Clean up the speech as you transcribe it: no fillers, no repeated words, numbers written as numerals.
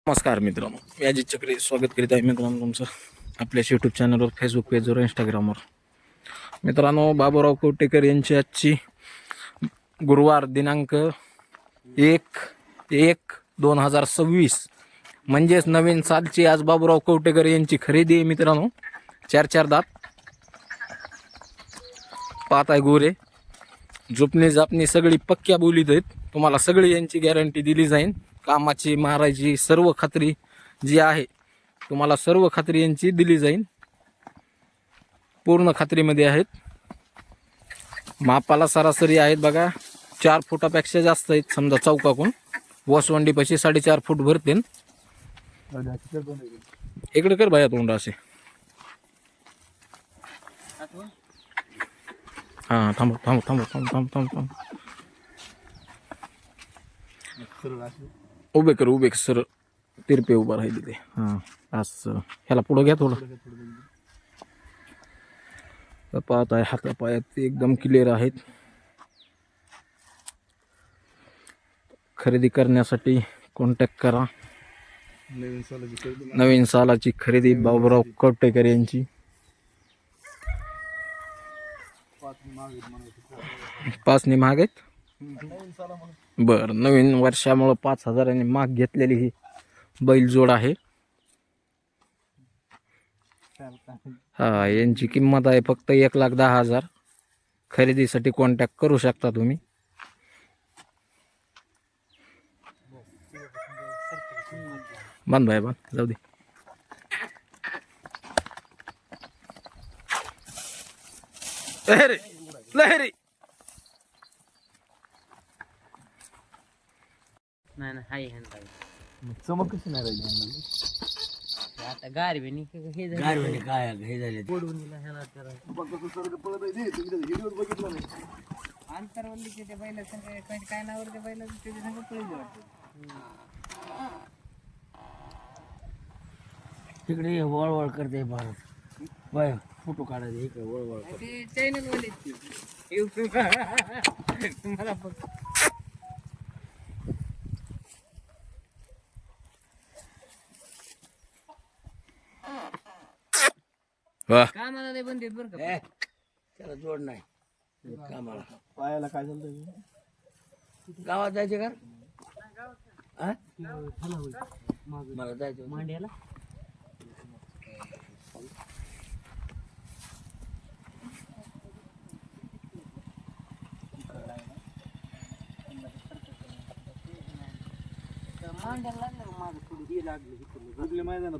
नमस्कार मित्रांनो, मी अजित चक्रे स्वागत करीत आहे मित्रांनो तुमचं आपल्या यूट्यूब चॅनलवर, फेसबुक पेजवर, इंस्टाग्रामवर. मित्रांनो, बाबूराव कवटेकर यांची आजची गुरुवार दिनांक 1/1/2026 म्हणजेच नवीन सालची आज बाबूराव कवटेकर यांची खरेदी आहे मित्रांनो. चार दात पाहत आहे, गोरे झोपणी जापणी सगळी पक्क्या बोलीत आहेत. तुम्हाला सगळी यांची गॅरंटी दिली जाईल. कामाची मारायची सर्व खात्री जी आहे तुम्हाला सर्व खात्री यांची दिली जाईल. पूर्ण खात्रीमध्ये आहेत. मापाला सरासरी आहेत बघा, 4 फुटापेक्षा जास्त आहेत. समजा चौकाकून वसवंडीपाशी 4.5 फूट भरतील. इकडे कर बाया तोंड असे. हा थांब थांब थांब थांब थांब थांब थांब उभे कर सर. तिरपे उभा राहिले ते. हां असं ह्याला पुढं घ्या थोडं. पाहत आहे हातापायात एकदम क्लिअर आहेत. खरेदी करण्यासाठी कॉन्टॅक्ट करा. नवीन सालाची खरेदी बाबूराव कवटेकर यांची. 5 ने महाग आहेत. बर, नवीन वर्षामुळे 5,000 माग घेतलेली ही बैलजोड आहे. हा, यांची किंमत आहे फक्त 1,10,000. खरेदीसाठी कॉन्टॅक्ट करू शकता तुम्ही. बंद भाई बंद, जाऊ दे. लहरी लहरी नाही नाही हाय हॅन्ड चमक कशी नाही राहिली. आता गारवेनी हे गारवेने काय हे झाले बोडवणीला ह्याला तर आंतरवल्लीचे ते बैल काय नावर ते बैल त्याच्या संग पळली वाटतं. तिकडे वळवळ करते भारत बाय फोटो काढायचे इकडे वळवळ करते. ते चॅनल वाले युट्यूब तुम्हाला फक्त वाह, कामाला नाही बंद बरं का. त्याला जोड नाही कामाला. पायाला काय झालं. गावात जायचे का? हा? मला जायचं मांड्याला मांड्याला लागलं माझं थोडी हे लागलं मैदानात